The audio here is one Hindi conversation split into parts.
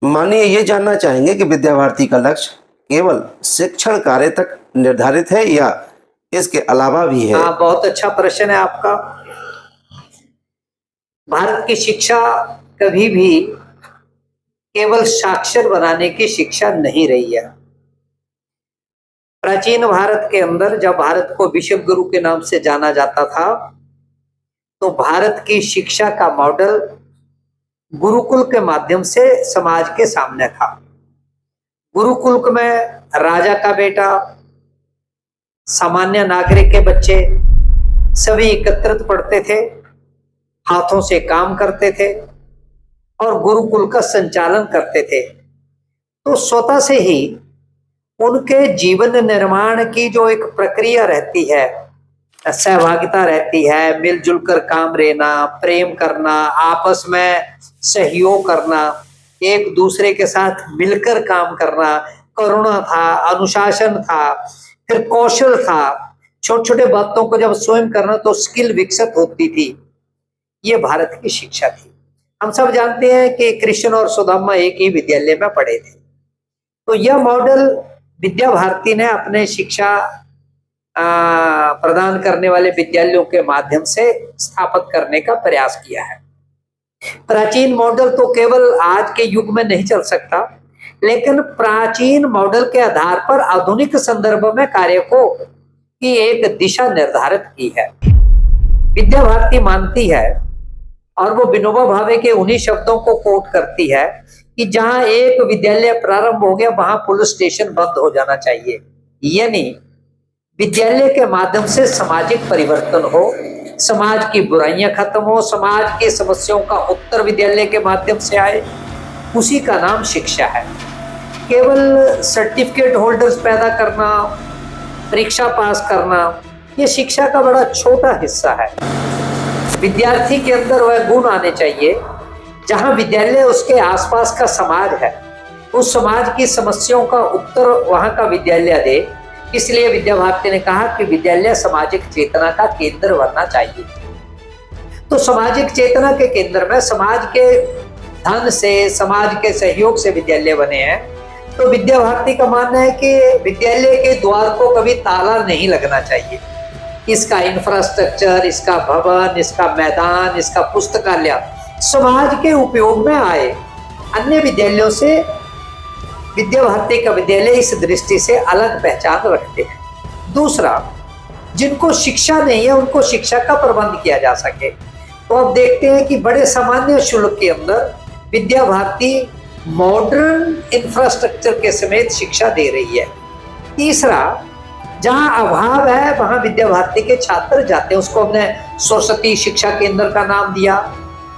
मानिए ये जानना चाहेंगे कि विद्या भारती का लक्ष्य केवल शिक्षण कार्य तक निर्धारित है या इसके अलावा भी है? हाँ, बहुत अच्छा प्रश्न है आपका। भारत की शिक्षा कभी भी केवल साक्षर बनाने की शिक्षा नहीं रही है। प्राचीन भारत के अंदर जब भारत को विश्व गुरु के नाम से जाना जाता था, तो भारत की शिक्षा का मॉडल गुरुकुल के माध्यम से समाज के सामने था। गुरुकुल में राजा का बेटा, सामान्य नागरिक के बच्चे सभी एकत्रित पढ़ते थे, हाथों से काम करते थे और गुरुकुल का संचालन करते थे। तो स्वतः से ही उनके जीवन निर्माण की जो एक प्रक्रिया रहती है, सहभागिता रहती है, मिलजुल कर काम रहना, प्रेम करना, आपस में सहयोग करना, एक दूसरे के साथ मिलकर काम करना, करुणा था, अनुशासन था, फिर कौशल था, छोटे छोटे बातों को जब स्वयं करना तो स्किल विकसित होती थी। ये भारत की शिक्षा थी। हम सब जानते हैं कि कृष्ण और सुदामा एक ही विद्यालय में पढ़े थे। तो यह मॉडल विद्या भारती ने अपने शिक्षा प्रदान करने वाले विद्यालयों के माध्यम से स्थापित करने का प्रयास किया है। प्राचीन मॉडल तो केवल आज के युग में नहीं चल सकता, लेकिन प्राचीन मॉडल के आधार पर आधुनिक संदर्भ में कार्य को की एक दिशा निर्धारित की है। विद्या भारती मानती है और वो विनोबा भावे के उन्हीं शब्दों को कोट करती है कि जहां एक विद्यालय प्रारंभ हो गया वहां पुलिस स्टेशन बंद हो जाना चाहिए। यानी विद्यालय के माध्यम से सामाजिक परिवर्तन हो, समाज की बुराइयां खत्म हो, समाज की समस्याओं का उत्तर विद्यालय के माध्यम से आए, उसी का नाम शिक्षा है। केवल सर्टिफिकेट होल्डर्स पैदा करना, परीक्षा पास करना, ये शिक्षा का बड़ा छोटा हिस्सा है। विद्यार्थी के अंदर वह गुण आने चाहिए जहां विद्यालय उसके आसपास का समाज है, उस समाज की समस्याओं का उत्तर वहां का विद्यालय दे। इसलिए विद्या भारती ने कहा कि विद्यालय सामाजिक चेतना का केंद्र बनना चाहिए। तो सामाजिक चेतना के केंद्र में समाज के धन से, समाज के सहयोग से विद्यालय बने हैं। तो विद्या भारती का मानना है कि विद्यालय के द्वार को कभी ताला नहीं लगना चाहिए। इसका इंफ्रास्ट्रक्चर, इसका भवन, इसका मैदान, इसका पुस्तकालय समाज के उपयोग में आए। अन्य विद्यालयों से विद्या भारती का विद्यालय इस दृष्टि से अलग पहचान रखते हैं। दूसरा, जिनको शिक्षा नहीं है उनको शिक्षा का प्रबंध किया जा सके। तो अब देखते हैं कि बड़े सामान्य शुल्क के अंदर विद्या भारती मॉडर्न इंफ्रास्ट्रक्चर के समेत शिक्षा दे रही है। तीसरा, जहां अभाव है वहां विद्या भारती के छात्र जाते हैं। उसको हमने सरस्वती शिक्षा केंद्र का नाम दिया,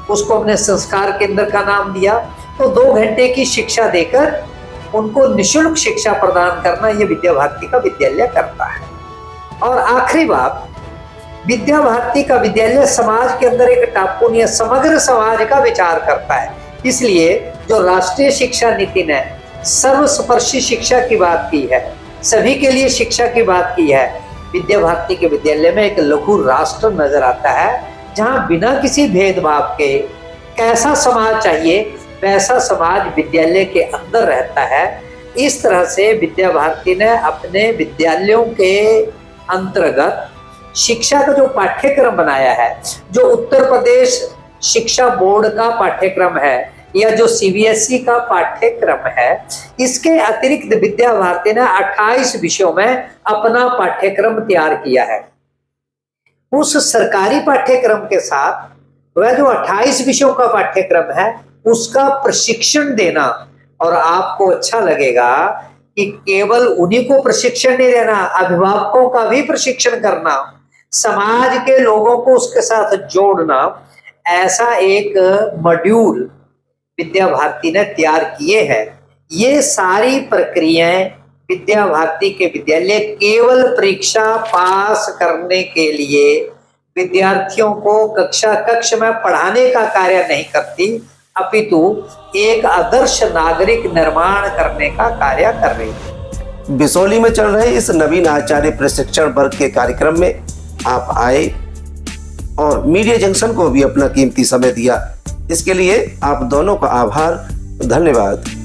उसको हमने संस्कार केंद्र का नाम दिया। तो 2 घंटे की शिक्षा देकर उनको निःशुल्क शिक्षा प्रदान करना, ये विद्या भारती का विद्यालय करता है। और आखिरी बात, विद्या भारती का विद्यालय समाज के अंदर एक टापू नहीं है, समग्र समाज का विचार करता है। इसलिए जो राष्ट्रीय शिक्षा नीति ने सर्वस्पर्शी शिक्षा की बात की है, सभी के लिए शिक्षा की बात की है, विद्या भारती के विद्यालय में एक लघु राष्ट्र नजर आता है जहां बिना किसी भेदभाव के कैसा समाज चाहिए वैसा समाज विद्यालय के अंदर रहता है। इस तरह से विद्या भारती ने अपने विद्यालयों के अंतर्गत शिक्षा का जो पाठ्यक्रम बनाया है, जो उत्तर प्रदेश शिक्षा बोर्ड का पाठ्यक्रम है या जो सीबीएसई का पाठ्यक्रम है, इसके अतिरिक्त विद्या भारती ने 28 विषयों में अपना पाठ्यक्रम तैयार किया है। उस सरकारी पाठ्यक्रम के साथ वह जो 28 विषयों का पाठ्यक्रम है उसका प्रशिक्षण देना। और आपको अच्छा लगेगा कि केवल उन्हीं को प्रशिक्षण नहीं देना, अभिभावकों का भी प्रशिक्षण करना, समाज के लोगों को उसके साथ जोड़ना, ऐसा एक मॉड्यूल विद्या भारती ने तैयार किए हैं। ये सारी प्रक्रियाएं विद्या भारती के विद्यालय केवल परीक्षा पास करने के लिए विद्यार्थियों को कक्ष में पढ़ाने का कार्य नहीं करती, अपितु एक आदर्श नागरिक निर्माण करने का कार्य कर रही है। बिसौली में चल रहे इस नवीन आचार्य प्रशिक्षण वर्ग के कार्यक्रम में आप आए और मीडिया जंक्शन को भी अपना कीमती समय दिया। इसके लिए आप दोनों का आभार धन्यवाद।